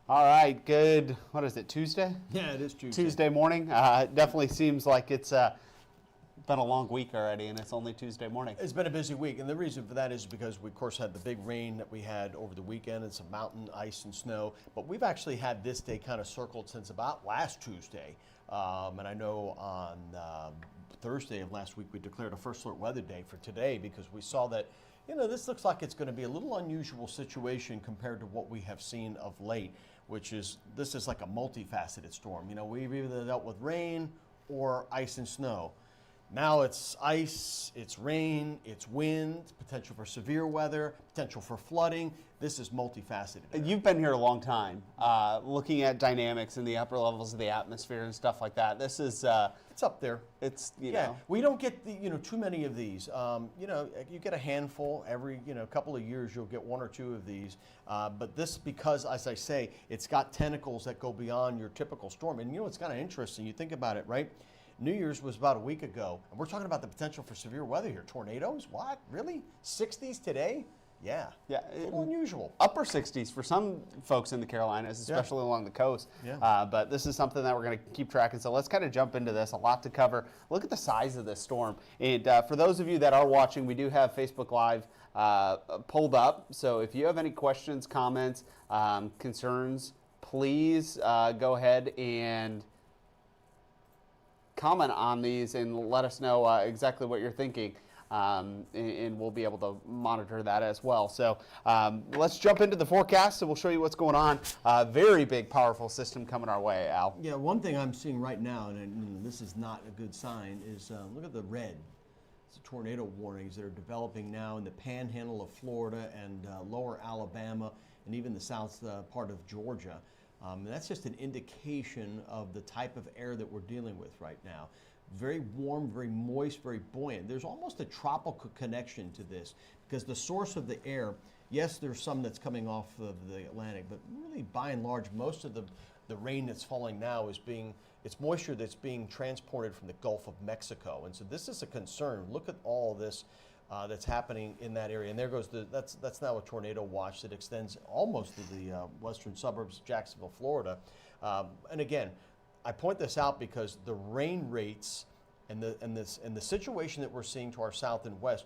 All right, good. What is it, Tuesday? Yeah, it is Tuesday. Tuesday morning. It definitely seems like it's been a long week already, and it's only Tuesday morning. It's been a busy week, and the reason for that is because we, of course, had the big rain that we had over the weekend and some mountain ice and snow. But we've actually had this day kind of circled since about last Tuesday. And I know on Thursday of last week we declared a first alert weather day for today because we saw that, this looks like it's going to be a little unusual situation compared to what we have seen of late, which is this is like a multifaceted storm. We've either dealt with rain or ice and snow. Now it's ice, it's rain, it's wind, potential for severe weather, potential for flooding. This is multifaceted. You've been here a long time, looking at dynamics in the upper levels of the atmosphere and stuff like that. This is it's up there. It's we don't get too many of these. You get a handful every couple of years. You'll get one or two of these. But this, because as I say, it's got tentacles that go beyond your typical storm. And it's kind of interesting. You think about it, right? New Year's was about a week ago, and we're talking about the potential for severe weather here. Tornadoes? What? Really? 60s today? Yeah. Yeah. It's a little unusual. Upper 60s for some folks in the Carolinas, especially along the coast. Yeah. But this is something that we're going to keep tracking. So let's kind of jump into this. A lot to cover. Look at the size of this storm. And for those of you that are watching, we do have Facebook Live pulled up. So if you have any questions, comments, concerns, please go ahead and comment on these and let us know exactly what you're thinking, and we'll be able to monitor that as well. So let's jump into the forecast, and we'll show you what's going on. Very big, powerful system coming our way, Al. Yeah, one thing I'm seeing right now, and this is not a good sign, is look at the red. It's the tornado warnings that are developing now in the panhandle of Florida and lower Alabama and even the south part of Georgia. And that's just an indication of the type of air that we're dealing with right now. Very warm, very moist, very buoyant. There's almost a tropical connection to this because the source of the air, yes, there's some that's coming off of the Atlantic, but really by and large, most of the rain that's falling now it's moisture that's being transported from the Gulf of Mexico. And so this is a concern. Look at all this that's happening in that area, and there goes that's now a tornado watch that extends almost to the western suburbs of Jacksonville, Florida. And again, I point this out because the rain rates and the situation that we're seeing to our south and west,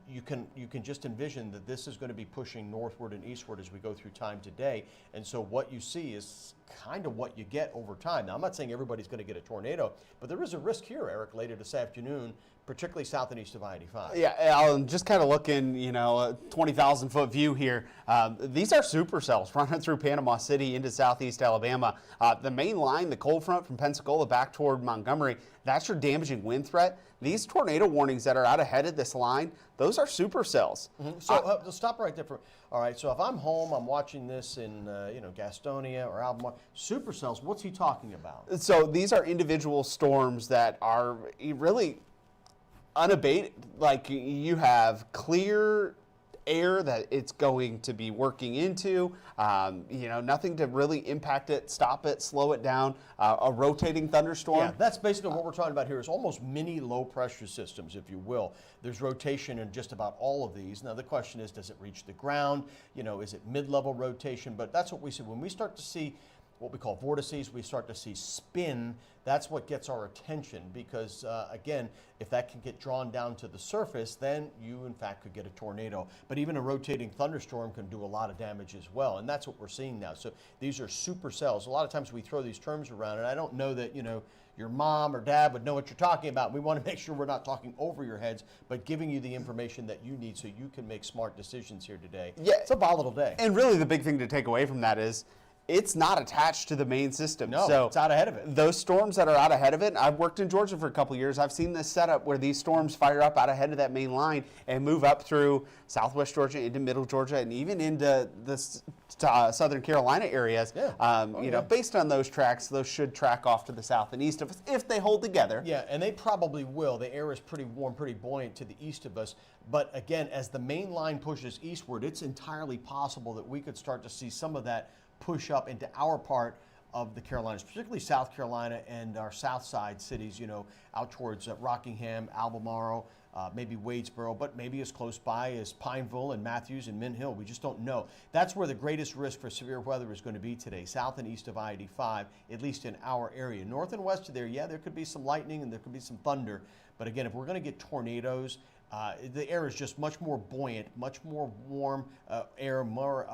you can just envision that this is going to be pushing northward and eastward as we go through time today. And so what you see is kind of what you get over time. Now, I'm not saying everybody's going to get a tornado, but there is a risk here, Eric, later this afternoon, particularly south and east of I-85. Yeah, I'm just kind of looking, a 20,000-foot view here. These are supercells running through Panama City into southeast Alabama. The main line, the cold front from Pensacola back toward Montgomery, that's your damaging wind threat. These tornado warnings that are out ahead of this line, those are supercells. Mm-hmm. So stop right there. All right, so if I'm home, I'm watching this in Gastonia or Albemarle, supercells, what's he talking about? So these are individual storms that are really unabated. Like, you have clear air that it's going to be working into, nothing to really impact it, stop it, slow it down, a rotating thunderstorm. Yeah, that's basically what we're talking about here is almost mini low pressure systems, if you will. There's rotation in just about all of these. Now the question is, does it reach the ground? Is it mid-level rotation? But that's what we see. When we start to see what we call vortices, we start to see spin. That's what gets our attention because, again, if that can get drawn down to the surface, then you, in fact, could get a tornado. But even a rotating thunderstorm can do a lot of damage as well, and that's what we're seeing now. So these are supercells. A lot of times we throw these terms around, and I don't know that, your mom or dad would know what you're talking about. We want to make sure we're not talking over your heads, but giving you the information that you need so you can make smart decisions here today. Yeah. It's a volatile day. And really the big thing to take away from that is it's not attached to the main system. No, so it's out ahead of it. Those storms that are out ahead of it, I've worked in Georgia for a couple of years. I've seen this setup where these storms fire up out ahead of that main line and move up through southwest Georgia, into middle Georgia, and even into the southern Carolina areas. Yeah. Based on those tracks, those should track off to the south and east of us if they hold together. Yeah, and they probably will. The air is pretty warm, pretty buoyant to the east of us. But again, as the main line pushes eastward, it's entirely possible that we could start to see some of that push up into our part of the Carolinas, particularly South Carolina and our south side cities, out towards Rockingham, Albemarle, maybe Wadesboro, but maybe as close by as Pineville and Matthews and Mint Hill. We just don't know. That's where the greatest risk for severe weather is going to be today, south and east of I-85, at least in our area. North and west of there, yeah, there could be some lightning and there could be some thunder. But again, if we're going to get tornadoes, the air is just much more buoyant, much more warm air, more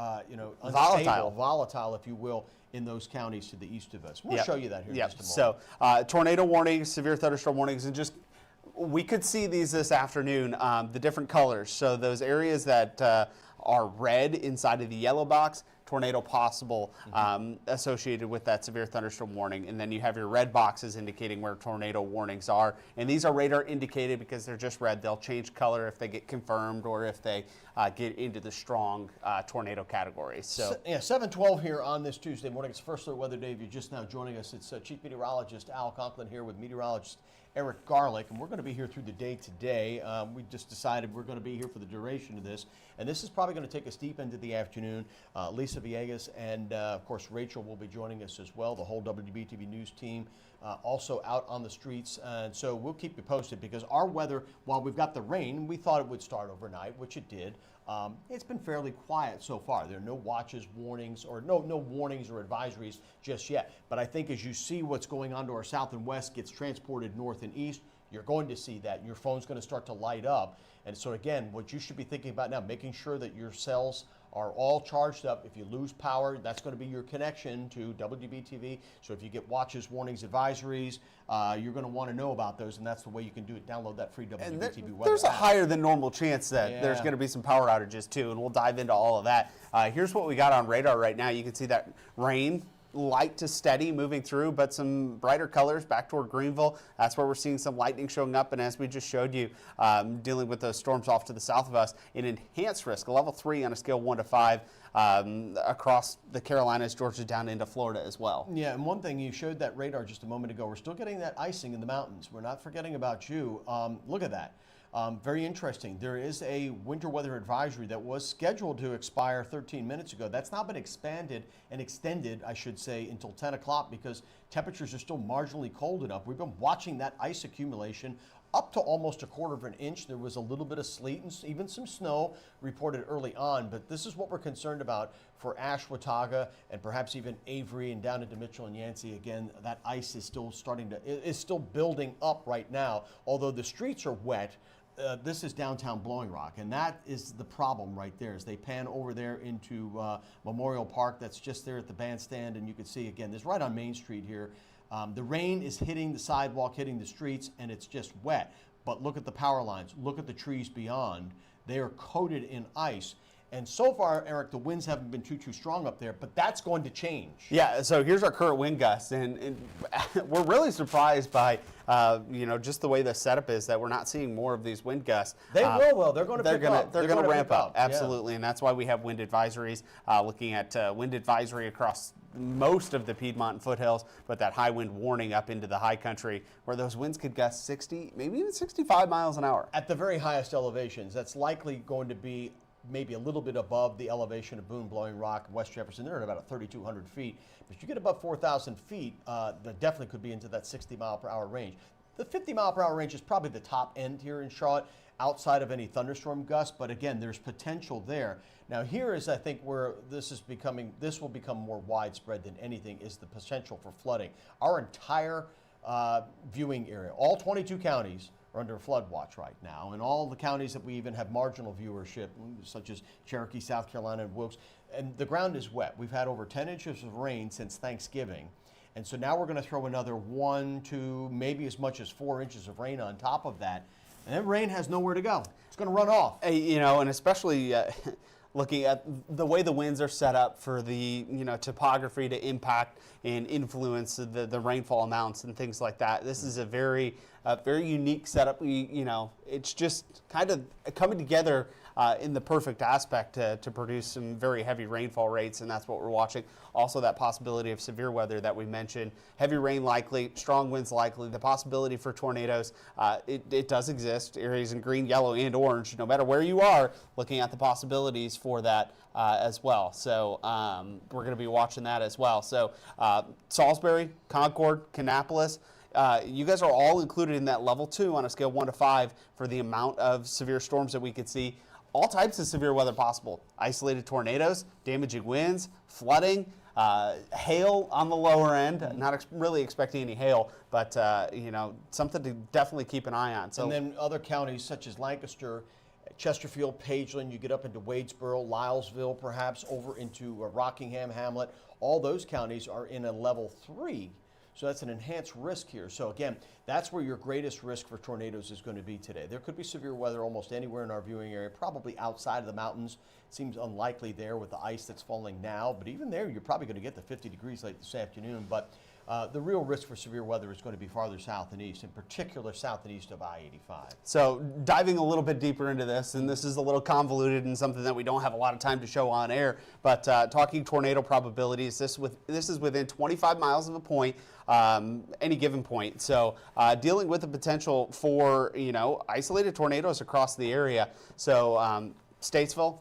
unstable, volatile, if you will, in those counties to the east of us. We'll show you that here in just a moment. So tornado warnings, severe thunderstorm warnings, and just we could see these this afternoon, the different colors. So those areas that are red inside of the yellow box, tornado possible associated with that severe thunderstorm warning. And then you have your red boxes indicating where tornado warnings are. And these are radar indicated because they're just red. They'll change color if they get confirmed or if they get into the strong tornado category. So yeah, 7:12 here on this Tuesday morning. It's First Alert Weather Day. If you're just now joining us, it's Chief Meteorologist Al Conklin here with meteorologist Eric Garlick, and we're going to be here through the day today. We just decided we're going to be here for the duration of this, and this is probably going to take us deep into the afternoon. Lisa Villegas and, of course, Rachel will be joining us as well, the whole WBTV News team, also out on the streets. And so we'll keep you posted because our weather, while we've got the rain, we thought it would start overnight, which it did. It's been fairly quiet so far. There are no watches, warnings, or no warnings or advisories just yet. But I think as you see what's going on to our south and west gets transported north and east, you're going to see that. Your phone's going to start to light up. And so again, what you should be thinking about now, making sure that your cells are all charged up. If you lose power, that's going to be your connection to WBTV. So if you get watches, warnings, advisories, you're going to want to know about those, and that's the way you can do it. Download that free WBTV weather There's a app. higher than normal chance that there's going to be some power outages too, and we'll dive into all of that. Here's what we got on radar right now. You can see that rain, light to steady moving through, but some brighter colors back toward Greenville. That's where we're seeing some lightning showing up, and as we just showed you, dealing with those storms off to the south of us, an enhanced risk, a level 3 on a scale 1 to 5 across the Carolinas, Georgia, down into Florida as well. Yeah, and one thing, you showed that radar just a moment ago. We're still getting that icing in the mountains. We're not forgetting about you. Look at that. Very interesting. There is a winter weather advisory that was scheduled to expire 13 minutes ago. That's now been expanded and extended, I should say, until 10 o'clock because temperatures are still marginally cold enough. We've been watching that ice accumulation up to almost 1/4 of an inch. There was a little bit of sleet and even some snow reported early on, but this is what we're concerned about for Ash, Watauga, and perhaps even Avery and down into Mitchell and Yancey. Again, that ice is still still building up right now, although the streets are wet. This is downtown Blowing Rock, and that is the problem right there. As they pan over there into Memorial Park, that's just there at the bandstand, and you can see again, this is right on Main Street here. The rain is hitting the sidewalk, hitting the streets, and it's just wet. But look at the power lines. Look at the trees beyond. They are coated in ice. And so far, Eric, the winds haven't been too strong up there, but that's going to change. Yeah, so here's our current wind gusts, and we're really surprised by, just the way the setup is that we're not seeing more of these wind gusts. They will, though. They're going to pick up. They're going to ramp up, absolutely, and that's why we have wind advisories, looking at wind advisory across most of the Piedmont and foothills, but that high wind warning up into the high country where those winds could gust 60, maybe even 65 miles an hour. At the very highest elevations, that's likely going to be maybe a little bit above the elevation of Boone, Blowing Rock, West Jefferson. They're at about 3,200 feet. But if you get above 4,000 feet, that definitely could be into that 60 mile per hour range. The 50 mile per hour range is probably the top end here in Charlotte, outside of any thunderstorm gusts. But again, there's potential there. Now here is, I think, where this will become more widespread than anything, is the potential for flooding. Our entire viewing area, all 22 counties, are under flood watch right now, and all the counties that we even have marginal viewership, such as Cherokee, South Carolina, and Wilkes, and the ground is wet. We've had over 10 inches of rain since Thanksgiving, and so now we're going to throw another 1, 2, maybe as much as 4 inches of rain on top of that, and that rain has nowhere to go. It's going to run off. And especially looking at the way the winds are set up for the topography to impact and influence the rainfall amounts and things like that. This is a very unique setup. It's just kind of coming together in the perfect aspect to produce some very heavy rainfall rates, and that's what we're watching. Also, that possibility of severe weather that we mentioned. Heavy rain likely, strong winds likely. The possibility for tornadoes, it does exist. Areas in green, yellow, and orange, no matter where you are, looking at the possibilities for that as well. So we're going to be watching that as well. So Salisbury, Concord, Kannapolis, you guys are all included in that level 2 on a scale 1 to 5 for the amount of severe storms that we could see. All types of severe weather possible. Isolated tornadoes, damaging winds, flooding, hail on the lower end. Not really expecting any hail, but something to definitely keep an eye on. So, and then other counties such as Lancaster, Chesterfield, Pageland, you get up into Wadesboro, Lylesville, perhaps over into Rockingham, Hamlet. All those counties are in a level 3. So that's an enhanced risk here. So again, that's where your greatest risk for tornadoes is going to be today. There could be severe weather almost anywhere in our viewing area, probably outside of the mountains. It seems unlikely there with the ice that's falling now, but even there, you're probably going to get to 50 degrees late this afternoon. But the real risk for severe weather is going to be farther south and east, in particular south and east of I-85. So diving a little bit deeper into this, and this is a little convoluted and something that we don't have a lot of time to show on air, but talking tornado probabilities, this is within 25 miles of a point, any given point. So dealing with the potential for, isolated tornadoes across the area. So Statesville,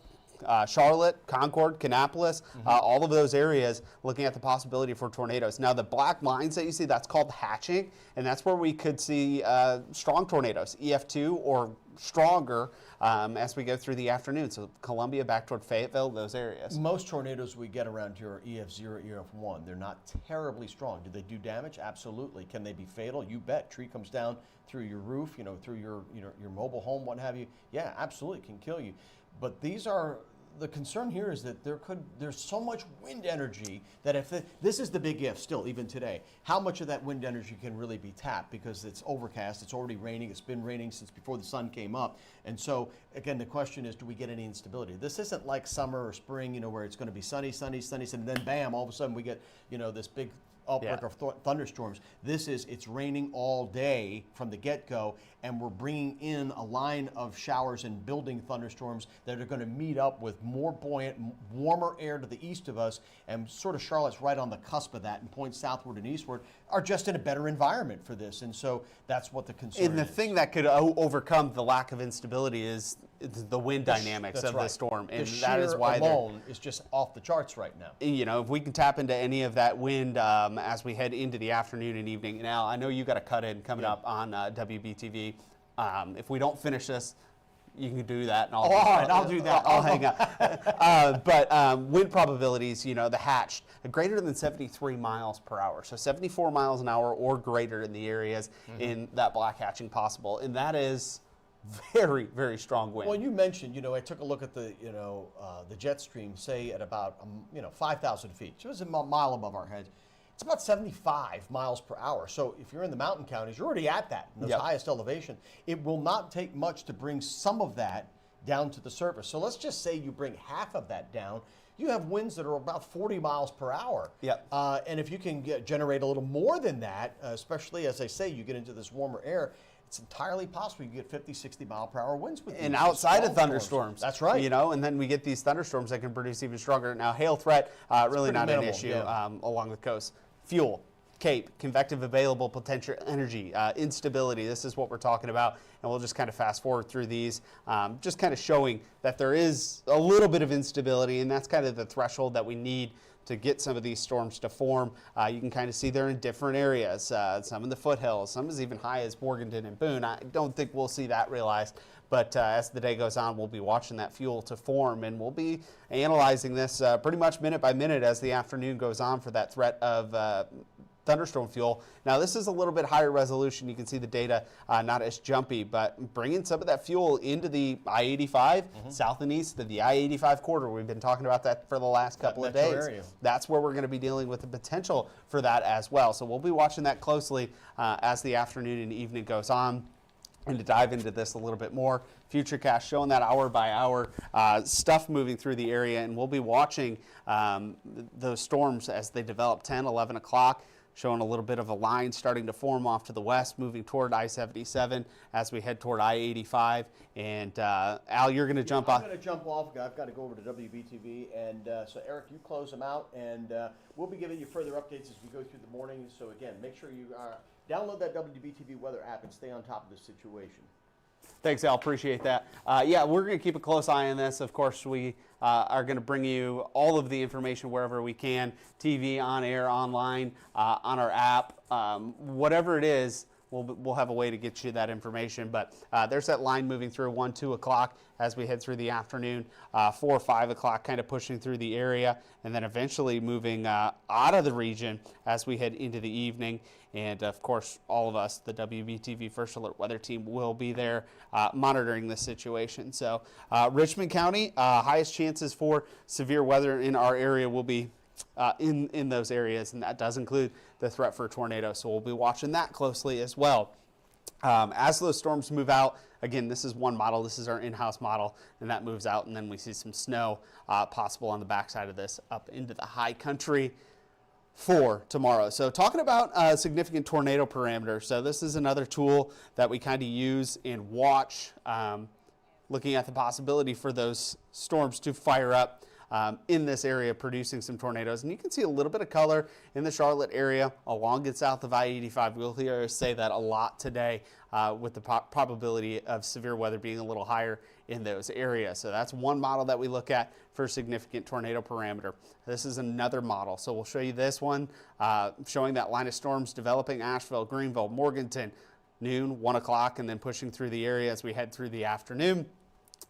Charlotte, Concord, Kannapolis, all of those areas looking at the possibility for tornadoes. Now the black lines that you see, that's called hatching, and that's where we could see strong tornadoes, EF2 or stronger as we go through the afternoon. So Columbia back toward Fayetteville, those areas. Most tornadoes we get around here are EF0, EF1. They're not terribly strong. Do they do damage? Absolutely. Can they be fatal? You bet. Tree comes down through your roof, through your mobile home, what have you. Yeah, absolutely can kill you. But these are, the concern here is that there's so much wind energy that if this is the big if still, even today, how much of that wind energy can really be tapped because it's overcast, it's already raining, it's been raining since before the sun came up. And so, again, the question is, do we get any instability? This isn't like summer or spring, where it's going to be sunny, and then bam, all of a sudden we get, this big outbreak of thunderstorms. It's raining all day from the get-go, and we're bringing in a line of showers and building thunderstorms that are going to meet up with more buoyant, warmer air to the east of us, and sort of Charlotte's right on the cusp of that and points southward and eastward, are just in a better environment for this. And so that's what the concern is. And the thing that could overcome the lack of instability is the wind dynamics of the storm. And that is why alone is just off the charts right now. If we can tap into any of that wind as we head into the afternoon and evening. Now, I know you got a cut-in coming up on WBTV. If we don't finish this, you can do that. And I'll do that. I'll hang up. But wind probabilities, the hatched, greater than 73 miles per hour. So 74 miles an hour or greater in the areas in that black hatching possible. And that is very, very strong wind. Well, you mentioned, I took a look at the jet stream, say at about, 5,000 feet. So it was a mile above our heads. It's about 75 miles per hour. So if you're in the mountain counties, you're already at that, in those highest elevation. It will not take much to bring some of that down to the surface. So let's just say you bring half of that down. You have winds that are about 40 miles per hour. And if you can generate a little more than that, especially, as I say, you get into this warmer air, it's entirely possible you get 50, 60 mile per hour winds with and outside of thunderstorms. That's right. And then we get these thunderstorms that can produce even stronger. Now, hail threat, really not minimal, an issue along the coast. Fuel, CAPE, convective available potential energy, instability. This is what we're talking about. And we'll just kind of fast forward through these, just kind of showing that there is a little bit of instability, and that's kind of the threshold that we need to get some of these storms to form. You can kind of see they're in different areas, some in the foothills, some as even high as Morganton and Boone. I don't think we'll see that realized, but as the day goes on, we'll be watching that fuel to form, and we'll be analyzing this pretty much minute by minute as the afternoon goes on for that threat of thunderstorm fuel. Now, this is a little bit higher resolution. You can see the data not as jumpy, but bringing some of that fuel into the I-85, south and east of the I-85 corridor. We've been talking about that for the last couple of days. Area. That's where we're going to be dealing with the potential for that as well. So we'll be watching that closely as the afternoon and evening goes on. And to dive into this a little bit more, Futurecast showing that hour by hour stuff moving through the area, and we'll be watching those storms as they develop 10, 11 o'clock. Showing a little bit of a line starting to form off to the west, moving toward I-77 as we head toward I-85. And Al, you're going to jump off. I'm going to jump off. I've got to go over to WBTV. And so, Eric, you close them out. And we'll be giving you further updates as we go through the morning. So, again, make sure you download that WBTV weather app and stay on top of the situation. Thanks, Al. Appreciate that. Yeah, we're going to keep a close eye on this. Of course, we are going to bring you all of the information wherever we can, TV, on air, online, on our app, whatever it is. We'll have a way to get you that information. But there's that line moving through 1, 2 o'clock as we head through the afternoon, 4, 5 o'clock kind of pushing through the area, and then eventually moving out of the region as we head into the evening. And of course, all of us, the WBTV First Alert Weather Team, will be there monitoring this situation. So Richmond County, highest chances for severe weather in our area will be in those areas, and that does include the threat for a tornado. So we'll be watching that closely as well. As those storms move out, again, this is one model. This is our in-house model, and that moves out, and then we see some snow possible on the backside of this up into the high country for tomorrow. So talking about significant tornado parameters. So this is another tool that we kind of use and watch, looking at the possibility for those storms to fire up in this area, producing some tornadoes. And you can see a little bit of color in the Charlotte area along and south of I-85. We'll hear us say that a lot today with the probability of severe weather being a little higher in those areas. So that's one model that we look at for significant tornado parameter. This is another model. So we'll show you this one showing that line of storms developing Asheville, Greenville, Morganton, noon, 1 o'clock, and then pushing through the area as we head through the afternoon,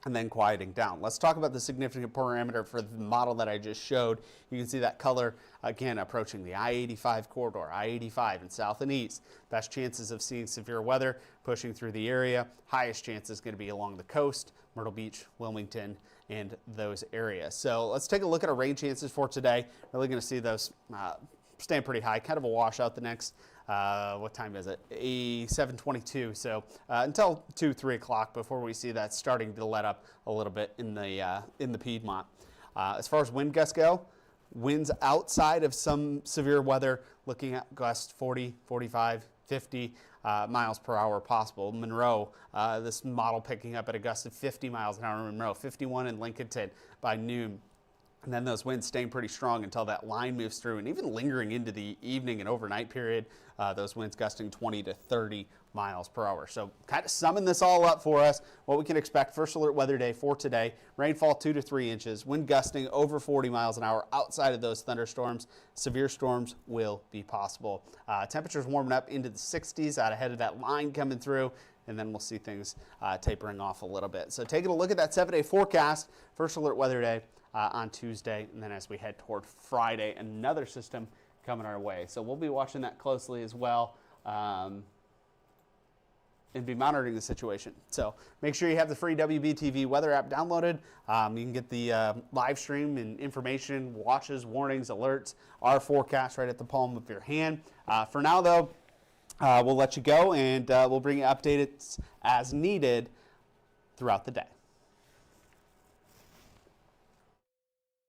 and then quieting down. Let's talk about the significant parameter for the model that I just showed. You can see that color, again, approaching the I-85 corridor, I-85 in south and east. Best chances of seeing severe weather pushing through the area. Highest chance is going to be along the coast, Myrtle Beach, Wilmington, and those areas. So let's take a look at our rain chances for today. Really going to see those staying pretty high, kind of a washout the next what time is it? 7:22. So until 2, 3 o'clock before we see that starting to let up a little bit in the Piedmont. As far as wind gusts go, winds outside of some severe weather, looking at gusts 40, 45, 50 miles per hour possible. Monroe, this model picking up at a gust of 50 miles an hour in Monroe, 51 in Lincolnton by noon. And then those winds staying pretty strong until that line moves through, and even lingering into the evening and overnight period, those winds gusting 20 to 30 miles per hour. So kind of summing this all up for us, what we can expect First Alert Weather Day for today: rainfall 2 to 3 inches, wind gusting over 40 miles an hour outside of those thunderstorms. Severe storms will be possible. Temperatures warming up into the 60s out ahead of that line coming through, and then we'll see things tapering off a little bit. So taking a look at that 7-day forecast, First Alert Weather Day on Tuesday, and then as we head toward Friday, another system coming our way. So we'll be watching that closely as well, and be monitoring the situation. So make sure you have the free WBTV weather app downloaded. You can get the live stream and information, watches, warnings, alerts, our forecast right at the palm of your hand. For now, though, we'll let you go, and we'll bring you updates as needed throughout the day.